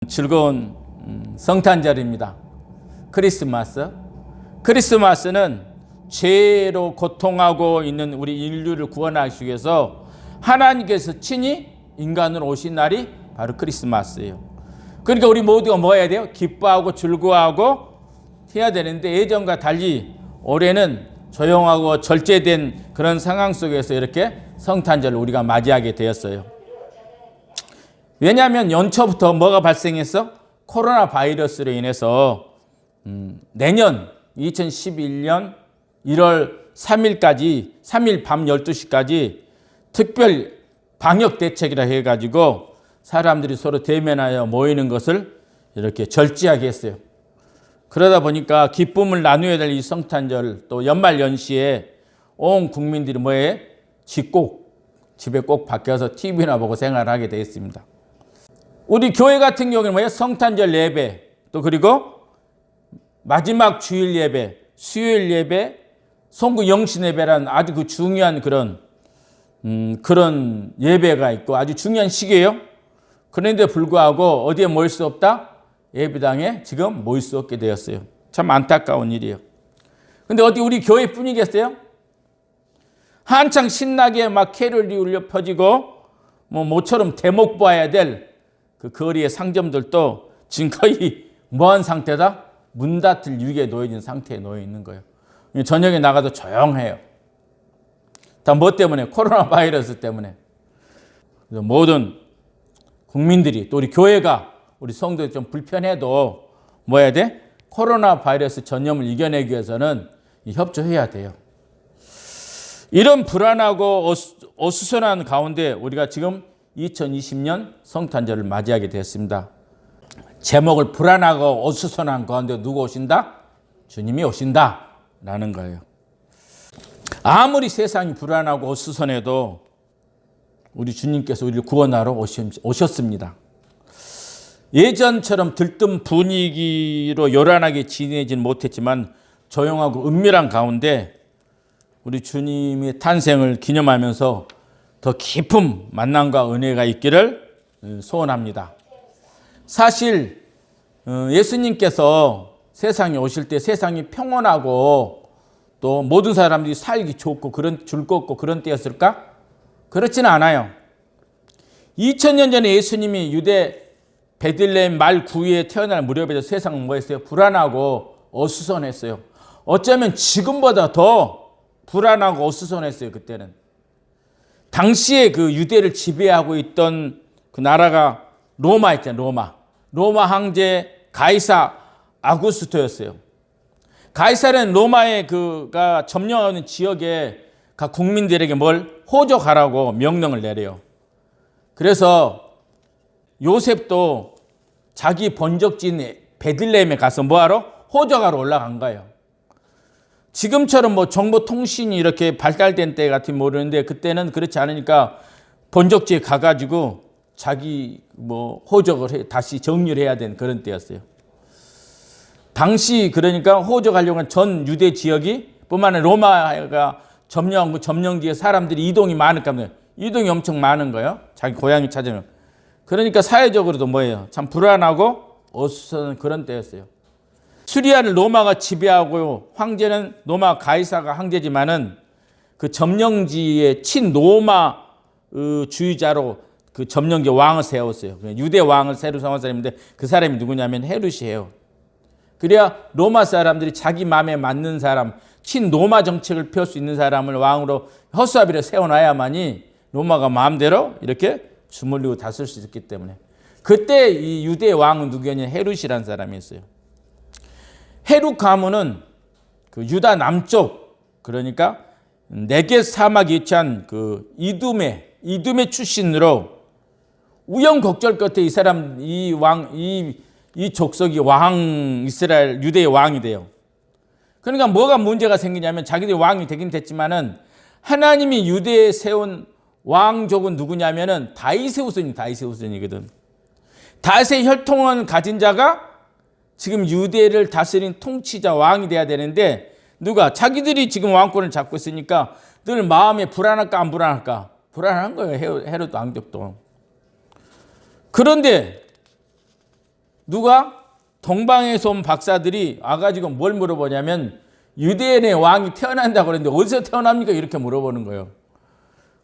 즐거운 성탄절입니다. 크리스마스는 죄로 고통하고 있는 우리 인류를 구원하시기 위해서 하나님께서 친히 인간으로 오신 날이 바로 크리스마스예요. 그러니까 우리 모두가 뭐 해야 돼요? 기뻐하고 즐거워하고 해야 되는데, 예전과 달리 올해는 조용하고 절제된 그런 상황 속에서 이렇게 성탄절을 우리가 맞이하게 되었어요. 왜냐하면 연초부터 뭐가 발생했어? 코로나 바이러스로 인해서 내년 2011년 1월 3일까지 3일 밤 12시까지 특별 방역 대책이라 해가지고 사람들이 서로 대면하여 모이는 것을 이렇게 절제하게 했어요. 그러다 보니까 기쁨을 나누어야 될 이 성탄절, 또 연말 연시에 온 국민들이 뭐해? 집에 꼭 밖에서 TV나 보고 생활하게 되어 있습니다. 우리 교회 같은 경우는 뭐예요? 성탄절 예배, 또 그리고 마지막 주일 예배, 수요일 예배, 송구 영신 예배라는 아주 그 중요한 그런 예배가 있고 아주 중요한 시기예요. 그런데 불구하고 어디에 모일 수 없다? 예배당에 지금 모일 수 없게 되었어요. 참 안타까운 일이에요. 근데 어디 우리 교회뿐이겠어요? 한창 신나게 막 캐롤이 울려 퍼지고 뭐 모처럼 대목 봐야 될 그 거리의 상점들도 지금 거의 뭐한 상태다? 문 닫을 위기에 놓여진 상태에 놓여 있는 거예요. 저녁에 나가도 조용해요. 다 뭐 때문에? 코로나 바이러스 때문에. 그래서 모든 국민들이, 또 우리 교회가, 우리 성도들이 좀 불편해도 뭐 해야 돼? 코로나 바이러스 전염을 이겨내기 위해서는 협조해야 돼요. 이런 불안하고 어수선한 가운데 우리가 지금 2020년 성탄절을 맞이하게 되었습니다. 제목을 불안하고 어수선한 가운데 누가 오신다? 주님이 오신다 라는 거예요. 아무리 세상이 불안하고 어수선해도 우리 주님께서 우리를 구원하러 오셨습니다. 예전처럼 들뜬 분위기로 요란하게 지내지는 못했지만 조용하고 은밀한 가운데 우리 주님의 탄생을 기념하면서 더 깊은 만남과 은혜가 있기를 소원합니다. 사실 예수님께서 세상에 오실 때 세상이 평온하고 또 모든 사람들이 살기 좋고 즐겁고 그런 때였을까? 그렇지는 않아요. 2000년 전에 예수님이 유대 베들레헴 말 구유에 태어날 무렵에 세상은 뭐였어요? 불안하고 어수선했어요. 어쩌면 지금보다 더 불안하고 어수선했어요. 그때는. 당시에 그 유대를 지배하고 있던 그 나라가 로마 있잖아요. 로마 황제 가이사 아구스토였어요. 가이사는 로마의 그가 점령하는 지역에 각 국민들에게 뭘 호적하라고 명령을 내려요. 그래서 요셉도 자기 본적지인 베들레헴에 가서 뭐하러? 호적하러 올라간 거예요. 지금처럼 뭐 정보통신이 이렇게 발달된 때 같으면 모르는데 그때는 그렇지 않으니까 본적지에 가가지고 자기 뭐 호적을 다시 정리를 해야 되는 그런 때였어요. 당시 그러니까 호적하려고 한 전 유대 지역이 뿐만 아니라 로마가 점령지에 사람들이 이동이 많을까 이동이 엄청 많은 거예요. 자기 고향이 찾으면. 그러니까 사회적으로도 뭐예요? 참 불안하고 어수선한 그런 때였어요. 수리아를 로마가 지배하고 황제는 로마 가이사가 황제지만은 그 점령지의 친로마 주의자로 그 점령지 왕을 세웠어요. 유대 왕을 새로 세운 사람인데 그 사람이 누구냐면 헤롯이에요. 그래야 로마 사람들이 자기 마음에 맞는 사람, 친로마 정책을 펼 수 있는 사람을 왕으로 허수아비를 세워놔야만이 로마가 마음대로 이렇게 주물리고 다쓸 수 있기 때문에. 그때 이 유대 왕은 누구였냐? 헤롯이라는 사람이었어요. 헤롯 가문은 그 유다 남쪽, 그러니까 네겝 사막에 위치한 그 이두메 출신으로 우연곡절 끝에 이 족속이 이스라엘 유대의 왕이 돼요. 그러니까 뭐가 문제가 생기냐면 자기들이 왕이 되긴 됐지만은 하나님이 유대에 세운 왕족은 누구냐면은 다윗의 후손이거든. 다윗의 혈통을 가진 자가 지금 유대를 다스린 통치자 왕이 돼야 되는데 누가? 자기들이 지금 왕권을 잡고 있으니까 늘 마음에 불안할까 안 불안할까? 불안한 거예요. 헤롯 왕족도. 그런데 누가? 동방에서 온 박사들이 와가지고 뭘 물어보냐면 유대인의 왕이 태어난다고 그랬는데 어디서 태어납니까? 이렇게 물어보는 거예요.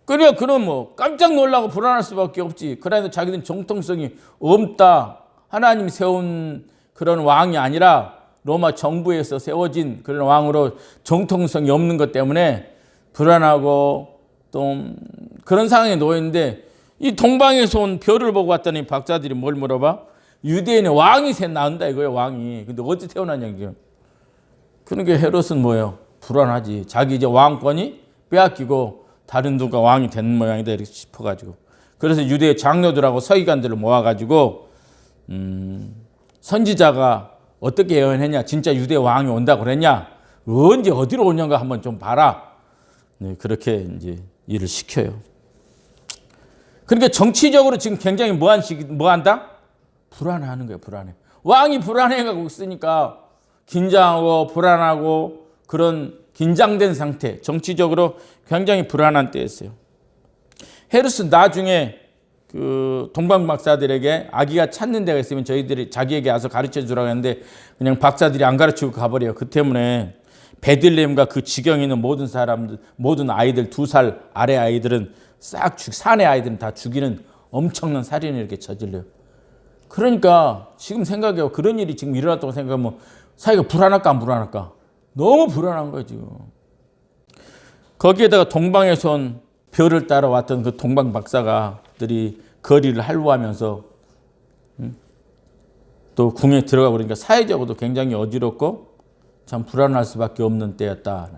그래, 그럼 뭐 깜짝 놀라고 불안할 수밖에 없지. 그래도 자기는 정통성이 없다. 하나님이 세운 그런 왕이 아니라 로마 정부에서 세워진 그런 왕으로 정통성이 없는 것 때문에 불안하고 또 그런 상황에 놓여 있는데 이 동방에서 온 별을 보고 왔더니 박사들이 뭘 물어봐? 유대인의 왕이 새 나온다 이거예요, 왕이. 근데 어디 태어나냐 이게. 그러니까 헤롯은 뭐예요? 불안하지. 자기 이제 왕권이 빼앗기고 다른 누가 왕이 되는 모양이다 이렇게 싶어가지고. 그래서 유대 장로들하고 서기관들을 모아가지고 선지자가 어떻게 예언했냐? 진짜 유대 왕이 온다고 그랬냐? 언제 어디로 오냐가 한번 좀 봐라. 네, 그렇게 이제 일을 시켜요. 그러니까 정치적으로 지금 굉장히 뭐한다? 불안해하는 거예요, 불안해. 왕이 불안해가고 있으니까 긴장하고 불안하고 그런 긴장된 상태, 정치적으로 굉장히 불안한 때였어요. 헤롯은 나중에 그 동방 박사들에게 아기가 찾는 데가 있으면 저희들이 자기에게 와서 가르쳐 주라고 했는데 그냥 박사들이 안 가르치고 가버려요. 그 때문에 베들레헴과 그 지경에 있는 모든 사람들, 모든 아이들, 2살 아래 아이들은 싹 산의 아이들은 다 죽이는 엄청난 살인을 이렇게 저질러요. 그러니까 지금 생각해요. 그런 일이 지금 일어났다고 생각하면 사회가 불안할까 안 불안할까? 너무 불안한 거예요 지금. 거기에다가 동방에서 온 별을 따라왔던 그 동방 박사가들이 거리를 할루하면서 또 궁에 들어가 버리니까 사회적으로도 굉장히 어지럽고 참 불안할 수밖에 없는 때였다.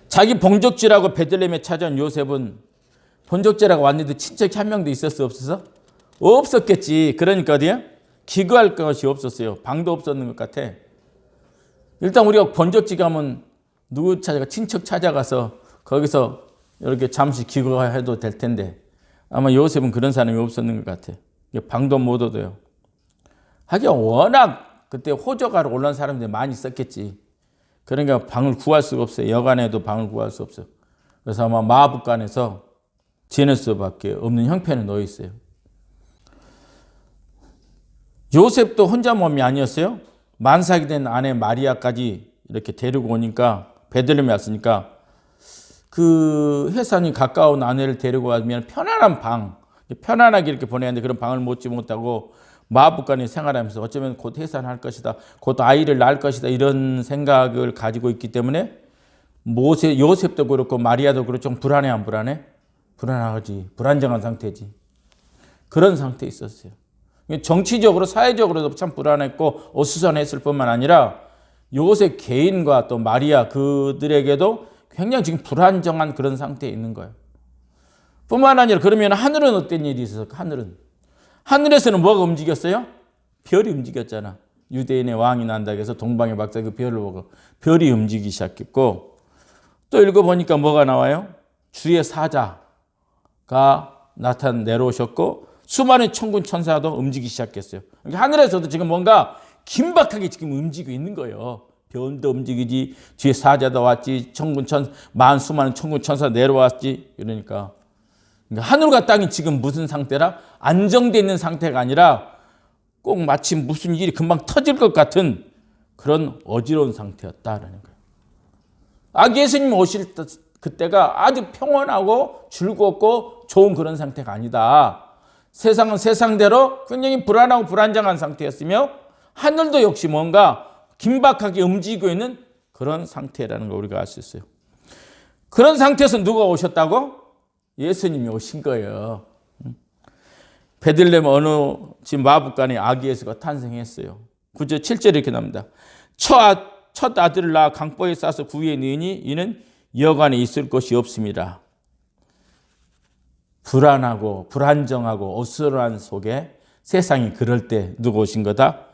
자기 본적지라고 베들레헴에 찾아온 요셉은 본적지라고 왔는데 친척이 한 명도 있었어 없어서? 없었겠지. 그러니까 어디야? 기거할 것이 없었어요. 방도 없었는 것 같아. 일단 우리가 본적지 가면 누구 찾아가? 친척 찾아가서 거기서 이렇게 잠시 기거해도 될 텐데 아마 요셉은 그런 사람이 없었는 것 같아. 방도 못 얻어요. 하긴 워낙 그때 호적하러 올라온 사람들이 많이 있었겠지. 그러니까 방을 구할 수가 없어요. 여간에도 방을 구할 수 없어요. 그래서 아마 마부간에서 지낼 수밖에 없는 형편에 놓여 있어요. 요셉도 혼자 몸이 아니었어요. 만삭이 된 아내 마리아까지 이렇게 데리고 오니까 베들레헴에 왔으니까 그 해산이 가까운 아내를 데리고 가면 편안한 방, 편안하게 이렇게 보내는데 그런 방을 얻지 못하고 마부간에 생활하면서 어쩌면 곧 해산할 것이다, 곧 아이를 낳을 것이다 이런 생각을 가지고 있기 때문에 요셉도 그렇고 마리아도 그렇고 좀 불안해 안 불안해? 불안하지. 불안정한 상태지. 그런 상태에 있었어요. 정치적으로 사회적으로도 참 불안했고 어수선했을 뿐만 아니라 요셉 개인과 또 마리아 그들에게도 굉장히 지금 불안정한 그런 상태에 있는 거예요. 뿐만 아니라 그러면 하늘은 어떤 일이 있었을까? 하늘에서는 뭐가 움직였어요? 별이 움직였잖아. 유대인의 왕이 난다고 해서 동방의 박사 그 별을 보고 별이 움직이기 시작했고 또 읽어보니까 뭐가 나와요? 주의 사자가 내려오셨고 수많은 천군 천사도 움직이기 시작했어요. 그러니까 하늘에서도 지금 뭔가 긴박하게 지금 움직이고 있는 거예요. 별도 움직이지, 뒤에 사자도 왔지, 수많은 천군 천사 내려왔지. 그러니까 하늘과 땅이 지금 무슨 상태라? 안정되어 있는 상태가 아니라 꼭 마치 무슨 일이 금방 터질 것 같은 그런 어지러운 상태였다라는 거예요. 아기 예수님 오실 그때가 아주 평온하고 즐겁고 좋은 그런 상태가 아니다. 세상은 세상대로 굉장히 불안하고 불안정한 상태였으며 하늘도 역시 뭔가 긴박하게 움직이고 있는 그런 상태라는 걸 우리가 알 수 있어요. 그런 상태에서 누가 오셨다고? 예수님이 오신 거예요. 베들레헴 어느 집 마부간에 아기 예수가 탄생했어요. 9절 7절 이렇게 나옵니다. 첫 아들을 낳아 강보에 싸서 구유에 넣으니 이는 여관에 있을 곳이 없습니다. 불안하고 불안정하고 어수선한 속에 세상이 그럴 때 누가 오신 거다?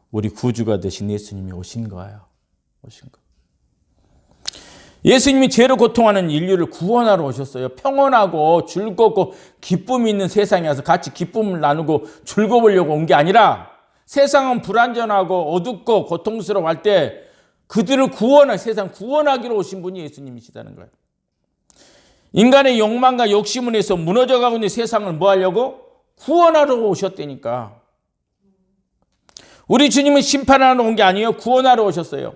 우리 구주가 되신 예수님이 오신 거예요. 오신 거. 예수님이 죄로 고통하는 인류를 구원하러 오셨어요. 평온하고 즐겁고 기쁨이 있는 세상에 와서 같이 기쁨을 나누고 즐거우려고 온 게 아니라 세상은 불안전하고 어둡고 고통스러워할 때 그들을 세상 구원하기로 오신 분이 예수님이시다는 거예요. 인간의 욕망과 욕심을 해서 무너져가고 있는 세상을 뭐 하려고? 구원하러 오셨다니까. 우리 주님은 심판하러 온 게 아니에요. 구원하러 오셨어요.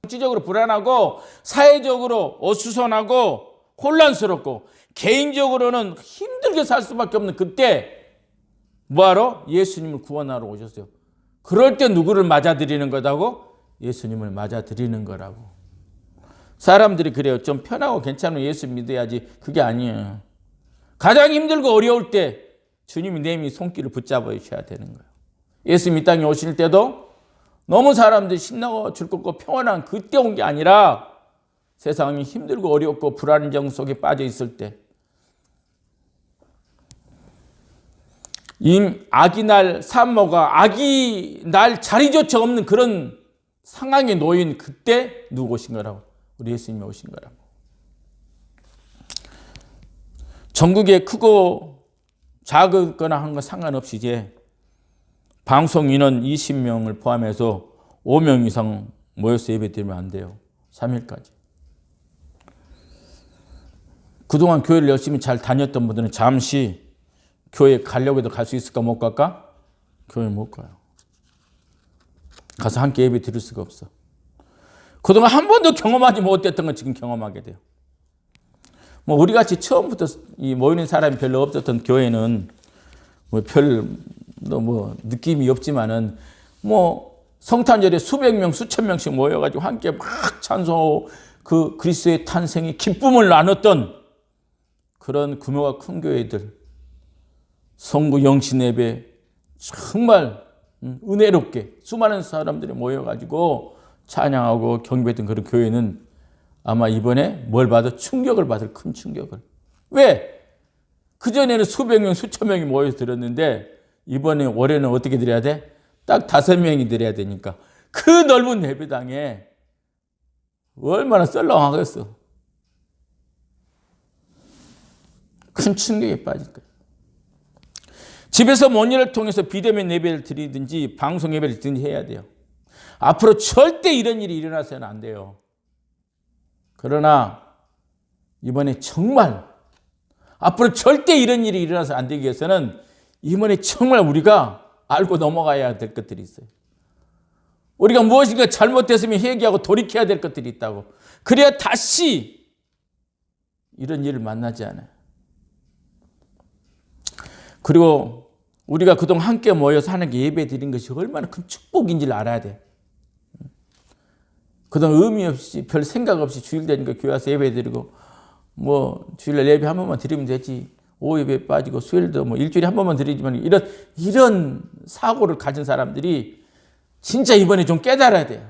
정치적으로 불안하고 사회적으로 어수선하고 혼란스럽고 개인적으로는 힘들게 살 수밖에 없는 그때 뭐하러? 예수님을 구원하러 오셨어요. 그럴 때 누구를 맞아들이는 거다고? 예수님을 맞아들이는 거라고. 사람들이 그래요. 좀 편하고 괜찮은 예수 믿어야지. 그게 아니에요. 가장 힘들고 어려울 때 주님이 내미 손길을 붙잡아 주셔야 되는 거예요. 예수님 이 땅에 오실 때도 너무 사람들이 신나고 즐겁고 평안한 그때 온 게 아니라 세상이 힘들고 어렵고 불안정 속에 빠져 있을 때 아기 날 산모가 아기 날 자리조차 없는 그런 상황에 놓인 그때 누구 오신 거라고? 우리 예수님이 오신 거라고. 전국에 크고 작거나 하는 건 상관없이 이제 방송 인원 20명을 포함해서 5명 이상 모여서 예배드리면 안 돼요. 3일까지. 그동안 교회를 열심히 잘 다녔던 분들은 잠시 교회 가려고 해도 갈 수 있을까 못 갈까? 교회 못 가요. 가서 함께 예배 드릴 수가 없어. 그동안 한 번도 경험하지 못했던 건 지금 경험하게 돼요. 뭐 우리같이 처음부터 모이는 사람이 별로 없었던 교회는 뭐 느낌이 없지만은 뭐 성탄절에 수백 명, 수천 명씩 모여가지고 함께 막 찬송하고 그 그리스도의 탄생의 기쁨을 나눴던 그런 규모가 큰 교회들, 성구 영신 예배 정말 은혜롭게 수많은 사람들이 모여가지고 찬양하고 경배했던 그런 교회는 아마 이번에 뭘 받아? 충격을 받을 큰 충격을. 왜? 그전에는 수백 명, 수천 명이 모여서 들었는데 이번에 올해는 어떻게 드려야 돼? 딱 5명이 드려야 되니까 그 넓은 예배당에 얼마나 썰렁하겠어. 큰 충격에 빠질 거예요. 집에서 모니터를 통해서 비대면 예배를 드리든지 방송 예배를 드리든지 해야 돼요. 앞으로 절대 이런 일이 일어나서는 안 돼요. 그러나 이번에 정말 앞으로 절대 이런 일이 일어나서 안 되기 위해서는 이번에 정말 우리가 알고 넘어가야 될 것들이 있어요. 우리가 무엇인가 잘못됐으면 회개하고 돌이켜야 될 것들이 있다고. 그래야 다시 이런 일을 만나지 않아요. 그리고 우리가 그동안 함께 모여서 하나님께 예배 드린 것이 얼마나 큰 축복인지를 알아야 돼. 그동안 의미 없이 별 생각 없이 주일 되니까 교회 와서 예배 드리고 뭐 주일날 예배 한 번만 드리면 되지. 오후 예배 빠지고 수요일도 뭐 일주일에 한 번만 드리지만 이런 사고를 가진 사람들이 진짜 이번에 좀 깨달아야 돼요.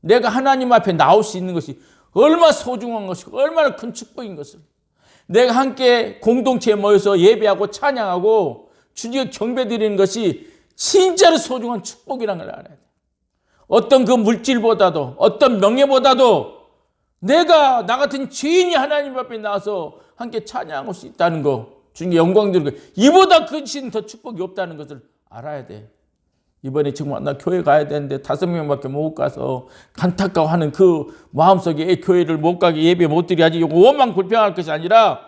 내가 하나님 앞에 나올 수 있는 것이 얼마나 소중한 것이고 얼마나 큰 축복인 것을. 내가 함께 공동체에 모여서 예배하고 찬양하고 주님께 경배드리는 것이 진짜로 소중한 축복이라는 걸 알아야 돼. 어떤 그 물질보다도 어떤 명예보다도 내가 나 같은 죄인이 하나님 앞에 나와서 함께 찬양할 수 있다는 거, 주님께 영광 드리고 이보다 크신 더 축복이 없다는 것을 알아야 돼. 이번에 지금 나 교회 가야 되는데 5명밖에 못 가서 안타까워하는 그 마음속에 교회를 못 가게 예배 못 드려야지 이거 원망 불평할 것이 아니라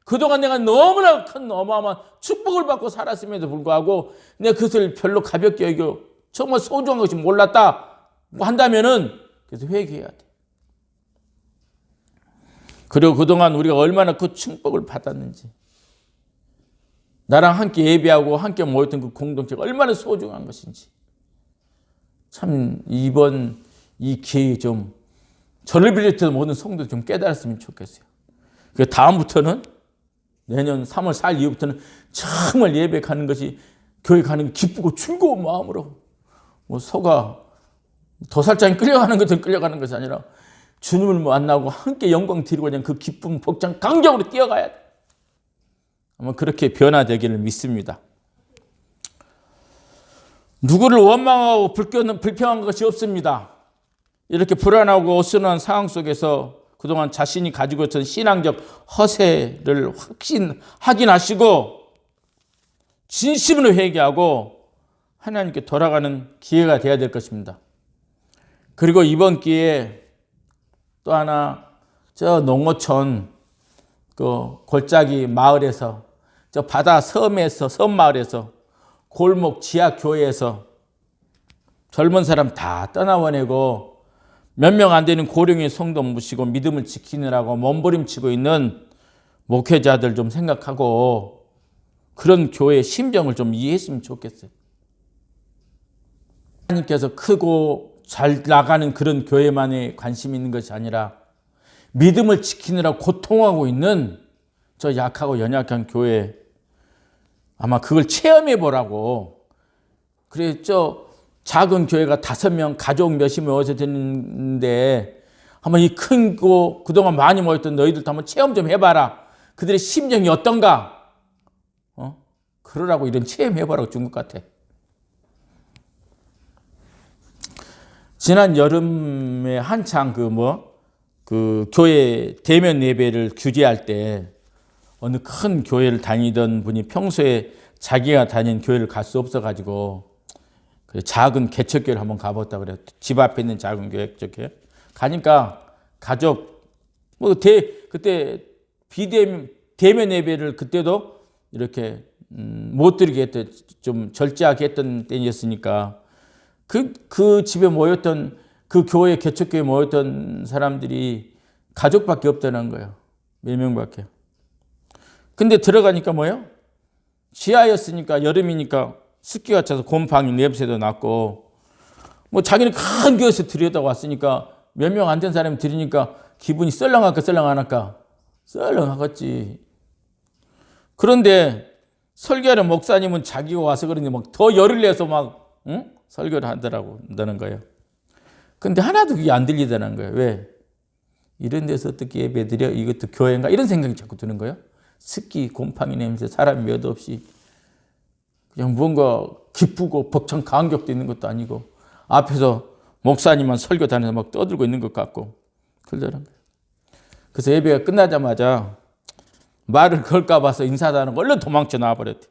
그동안 내가 너무나 큰 어마어마한 축복을 받고 살았음에도 불구하고 내가 그것을 별로 가볍게 여겨 정말 소중한 것이 몰랐다 한다면은 그래서 회개해야 돼. 그리고 그동안 우리가 얼마나 그 축복을 받았는지, 나랑 함께 예배하고 함께 모였던 그 공동체가 얼마나 소중한 것인지, 참 이번 이 기회에 좀 저를 비롯해서 모든 성도들 좀 깨달았으면 좋겠어요. 그 다음부터는 내년 3월 4일 이후부터는 정말 예배 가는 것이 교회 가는 게 기쁘고 즐거운 마음으로 뭐 소가 도살장에 끌려가는 것처럼 끌려가는 것이 아니라 주님을 만나고 함께 영광 드리고자 하는 그 기쁨 복장 강경으로 뛰어가야 돼. 아마 그렇게 변화되기를 믿습니다. 누구를 원망하고 불평한 것이 없습니다. 이렇게 불안하고 어수선한 상황 속에서 그동안 자신이 가지고 있던 신앙적 허세를 확인하시고 진심으로 회개하고 하나님께 돌아가는 기회가 되어야 될 것입니다. 그리고 이번 기회에 또 하나 저 농어촌 그 골짜기 마을에서 저 바다 섬마을에서 골목 지하 교회에서 젊은 사람 다 떠나보내고 몇 명 안 되는 고령의 성도 모시고 믿음을 지키느라고 몸부림치고 있는 목회자들 좀 생각하고 그런 교회의 심정을 좀 이해했으면 좋겠어요. 하나님께서 크고 잘 나가는 그런 교회만에 관심이 있는 것이 아니라 믿음을 지키느라 고통하고 있는 저 약하고 연약한 교회, 아마 그걸 체험해 보라고. 그래, 저 작은 교회가 5명, 가족 몇이 모여서 되는데 한번 이 큰 거 그동안 많이 모였던 너희들도 한번 체험 좀 해봐라. 그들의 심정이 어떤가? 그러라고 이런 체험해보라고 준 것 같아. 지난 여름에 한창 그 교회 대면 예배를 규제할 때 어느 큰 교회를 다니던 분이 평소에 자기가 다닌 교회를 갈 수 없어가지고 작은 개척교회를 한번 가봤다 그래요. 집 앞에 있는 작은 개척교회. 가니까 가족, 그때 대면 예배를 그때도 이렇게 못 드리게 했던, 좀 절제하게 했던 때였으니까 그 집에 모였던 그 교회 개척교회에 모였던 사람들이 가족밖에 없다는 거예요. 몇 명밖에. 근데 들어가니까 뭐예요? 지하였으니까 여름이니까 습기가 차서 곰팡이 냄새도 났고 자기는 큰 교회에서 드리려고 왔으니까 몇 명 안 된 사람이 드리니까 기분이 썰렁할까 썰렁 안 할까? 썰렁하겠지. 그런데 설교하는 목사님은 자기가 와서 그런지 더 열을 내서 설교를 한다는 거예요. 근데 하나도 그게 안 들리다는 거예요. 왜? 이런 데서 어떻게 예배 드려? 이것도 교회인가? 이런 생각이 자꾸 드는 거예요. 습기, 곰팡이 냄새, 사람이 몇 없이 그냥 뭔가 기쁘고 벅찬 감격도 있는 것도 아니고 앞에서 목사님만 설교 다니면서 떠들고 있는 것 같고 그러더라는 거예요. 그래서 예배가 끝나자마자 말을 걸까 봐서 인사도 안 하고 얼른 도망쳐 나와버렸대.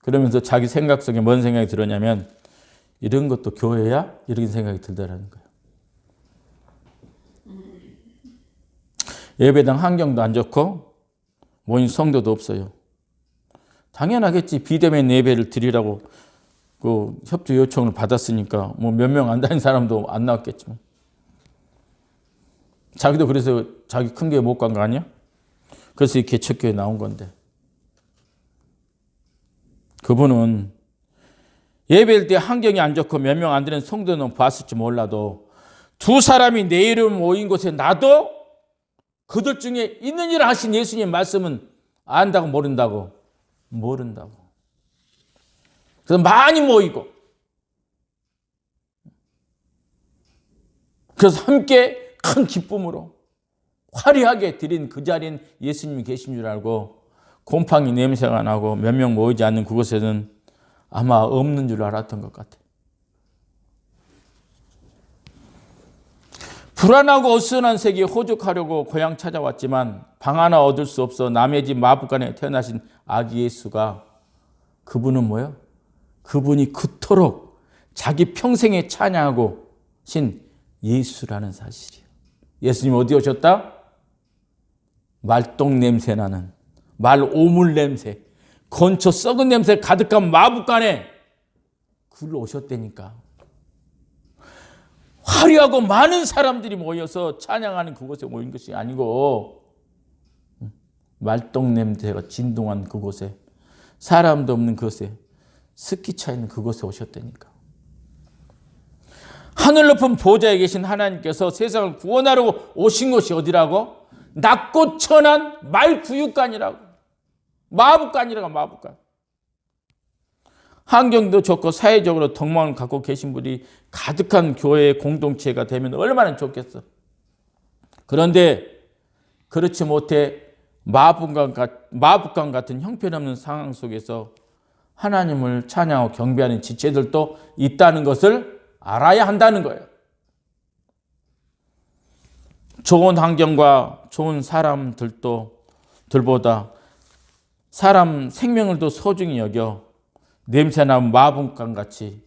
그러면서 자기 생각 속에 뭔 생각이 들었냐면 이런 것도 교회야? 이런 생각이 들더라는 거예요. 예배당 환경도 안 좋고 모인 성도도 없어요. 당연하겠지. 비대면 예배를 드리라고 그 협조 요청을 받았으니까 몇 명 안 다닌 사람도 안 나왔겠지만 자기도 그래서 자기 큰 교회 못 간 거 아니야? 그래서 이 개척교회 나온 건데 그분은 예배할 때 환경이 안 좋고 몇 명 안 되는 성도는 봤을지 몰라도 두 사람이 내 이름 모인 곳에 나도 그들 중에 있는 일을 하신 예수님 말씀은 안다고 모른다고. 그래서 많이 모이고 그래서 함께 큰 기쁨으로 화려하게 드린 그 자리엔 예수님이 계신 줄 알고 곰팡이 냄새가 나고 몇 명 모이지 않는 그곳에는 아마 없는 줄 알았던 것 같아요. 불안하고 어수선한 세계에 호족하려고 고향 찾아왔지만 방 하나 얻을 수 없어 남의 집 마부간에 태어나신 아기 예수가 그분은 뭐예요? 그분이 그토록 자기 평생에 찬양하고 신 예수라는 사실이에요. 예수님 어디 오셨다? 말똥 냄새 나는 말 오물 냄새 건초 썩은 냄새 가득한 마부간에 그걸로 오셨다니까. 화려하고 많은 사람들이 모여서 찬양하는 그곳에 모인 것이 아니고 말똥 냄새가 진동한 그곳에 사람도 없는 그곳에 습기 차 있는 그곳에 오셨다니까. 하늘 높은 보좌에 계신 하나님께서 세상을 구원하려고 오신 곳이 어디라고? 낮고 천한 말구육간이라고. 마부간이라고. 마부간. 환경도 좋고 사회적으로 덕망을 갖고 계신 분이 가득한 교회의 공동체가 되면 얼마나 좋겠어. 그런데 그렇지 못해 마부간 같은 형편없는 상황 속에서 하나님을 찬양하고 경배하는 지체들도 있다는 것을 알아야 한다는 거예요. 좋은 환경과 좋은 사람들보다 사람 생명을 더 소중히 여겨 냄새나는 마부간같이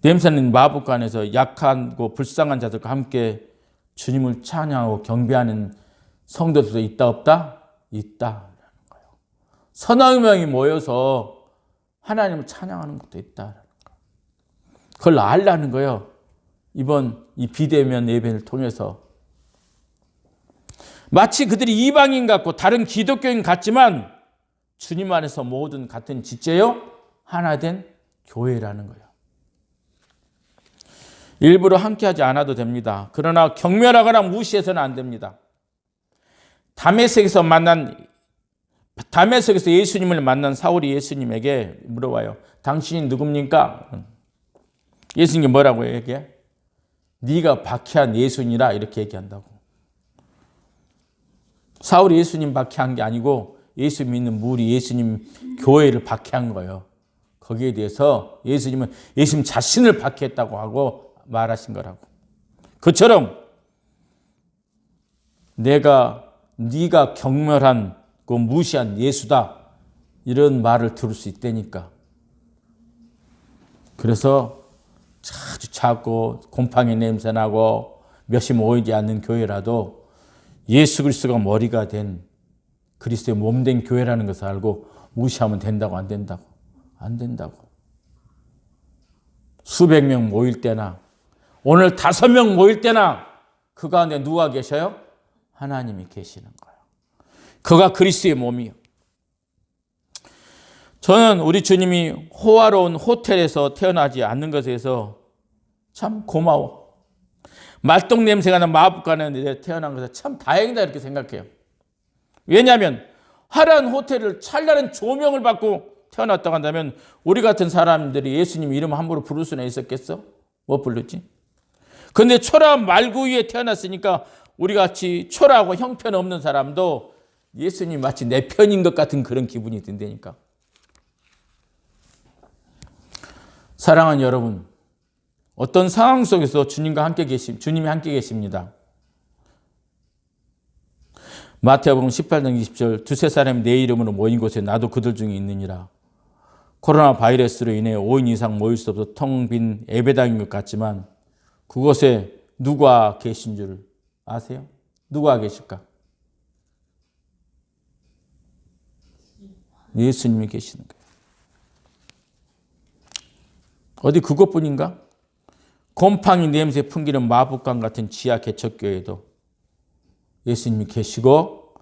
냄새나는 마부간에서 약하고 불쌍한 자들과 함께 주님을 찬양하고 경배하는 성도들도 있다 없다? 있다라는 거예요. 서너 명이 모여서 하나님을 찬양하는 것도 있다라는 거예요. 그걸 알라는 거예요. 이번 이 비대면 예배를 통해서. 마치 그들이 이방인 같고 다른 기독교인 같지만 주님 안에서 모든 같은 지체요 하나 된 교회라는 거예요. 일부러 함께하지 않아도 됩니다. 그러나 경멸하거나 무시해서는 안 됩니다. 다메섹에서 예수님을 만난 사울이 예수님에게 물어봐요. 당신이 누굽니까? 예수님이 뭐라고 얘기해? 네가 박해한 예수니라 이렇게 얘기한다고. 사울이 예수님 박해한 게 아니고 예수 믿는 무리 예수님 교회를 박해한 거예요. 거기에 대해서 예수님은 예수님 자신을 박해했다고 하고 말하신 거라고. 그처럼 네가 경멸한 그 무시한 예수다 이런 말을 들을 수 있다니까. 그래서 아주 작고 곰팡이 냄새 나고 몇이 모이지 않는 교회라도 예수 그리스도가 머리가 된 그리스도의 몸 된 교회라는 것을 알고 무시하면 된다고 안 된다고? 안 된다고. 수백 명 모일 때나 오늘 5명 모일 때나 그 가운데 누가 계셔요? 하나님이 계시는 거예요. 그가 그리스도의 몸이요. 저는 우리 주님이 호화로운 호텔에서 태어나지 않는 것에서 참 고마워. 말똥 냄새가 나는 마법관에 태어난 것에 참 다행이다 이렇게 생각해요. 왜냐하면 화려한 호텔을 찬란한 조명을 받고 태어났다고 한다면 우리 같은 사람들이 예수님 이름 함부로 부를 수는 있었겠어? 못 부르지? 그런데 초라한 말구 위에 태어났으니까 우리같이 초라하고 형편없는 사람도 예수님 마치 내 편인 것 같은 그런 기분이 든다니까. 사랑하는 여러분, 어떤 상황 속에서 주님이 함께 계십니다. 마태복음 18장 20절 두세 사람이 내 이름으로 모인 곳에 나도 그들 중에 있느니라. 코로나 바이러스로 인해 5인 이상 모일 수 없어 텅 빈 예배당인 것 같지만 그곳에 누가 계신 줄 아세요? 누가 계실까? 예수님이 계시는 거예요. 어디 그것뿐인가? 곰팡이 냄새 풍기는 마법관 같은 지하 개척교회도 예수님이 계시고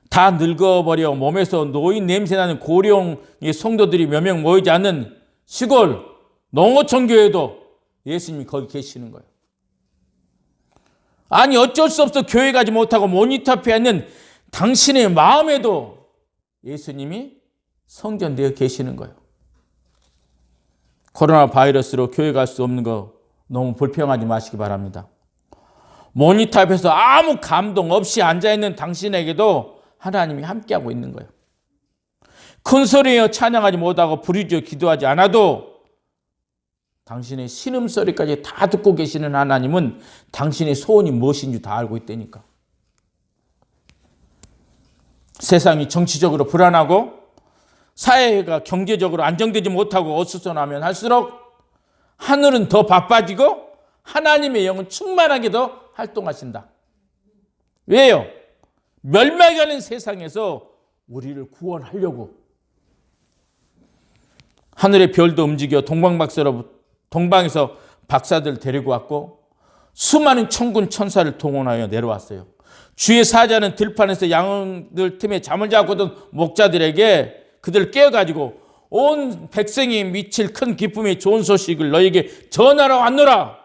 다 늙어버려 몸에서 노인 냄새나는 고령 성도들이 몇 명 모이지 않는 시골 농어촌 교회도 예수님이 거기 계시는 거예요. 아니 어쩔 수 없어 교회 가지 못하고 모니터 앞에 있는 당신의 마음에도 예수님이 성전되어 계시는 거예요. 코로나 바이러스로 교회 갈 수 없는 거 너무 불평하지 마시기 바랍니다. 모니터 앞에서 아무 감동 없이 앉아있는 당신에게도 하나님이 함께하고 있는 거예요. 큰 소리에 찬양하지 못하고 부르짖어 기도하지 않아도 당신의 신음소리까지 다 듣고 계시는 하나님은 당신의 소원이 무엇인지 다 알고 있다니까. 세상이 정치적으로 불안하고 사회가 경제적으로 안정되지 못하고 어수선하면 할수록 하늘은 더 바빠지고 하나님의 영은 충만하게 더 활동하신다. 왜요? 멸망하는 세상에서 우리를 구원하려고. 하늘의 별도 움직여 동방에서 박사들 데리고 왔고 수많은 천군 천사를 동원하여 내려왔어요. 주의 사자는 들판에서 양들 틈에 잠을 자고 있던 목자들에게 그들을 깨워가지고 온 백성이 미칠 큰 기쁨의 좋은 소식을 너에게 전하러 왔노라.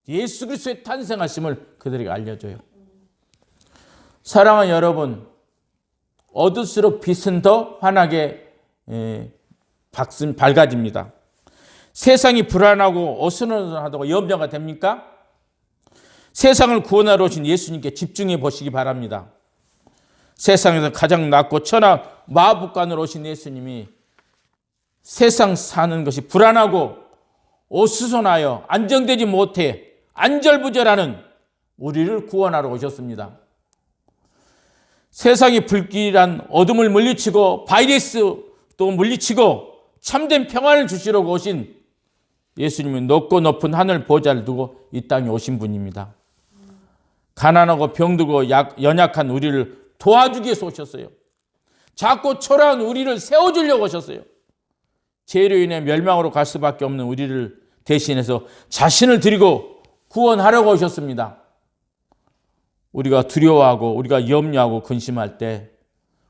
예수 그리스도의 탄생하심을 그들에게 알려줘요. 사랑하는 여러분, 어두울수록 빛은 더 환하게 밝아집니다. 세상이 불안하고 어수선하다고 염려가 됩니까? 세상을 구원하러 오신 예수님께 집중해 보시기 바랍니다. 세상에서 가장 낮고 천한 마법관으로 오신 예수님이 세상 사는 것이 불안하고 어수선하여 안정되지 못해 안절부절하는 우리를 구원하러 오셨습니다. 세상이 불길한 어둠을 물리치고 바이러스도 물리치고 참된 평안을 주시려고 오신 예수님은 높고 높은 하늘 보좌를 두고 이 땅에 오신 분입니다. 가난하고 병들고 연약한 우리를 도와주기 위해서 오셨어요. 작고 초라한 우리를 세워주려고 오셨어요. 죄로 인해 멸망으로 갈 수밖에 없는 우리를 대신해서 자신을 드리고 구원하려고 오셨습니다. 우리가 두려워하고 우리가 염려하고 근심할 때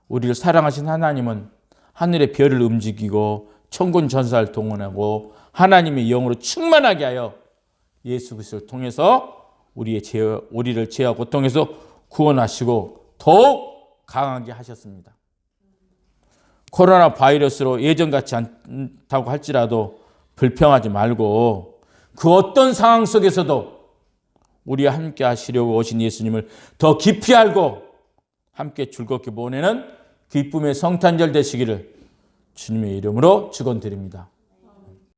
우리를 사랑하신 하나님은 하늘의 별을 움직이고 천군 천사를 동원하고 하나님의 영으로 충만하게 하여 예수 그리스도를 통해서 우리를 죄와 고통에서 구원하시고 더욱 강하게 하셨습니다. 코로나 바이러스로 예전 같지 않다고 할지라도 불평하지 말고 그 어떤 상황 속에서도 우리와 함께 하시려고 오신 예수님을 더 깊이 알고 함께 즐겁게 보내는 기쁨의 성탄절 되시기를 주님의 이름으로 축원드립니다.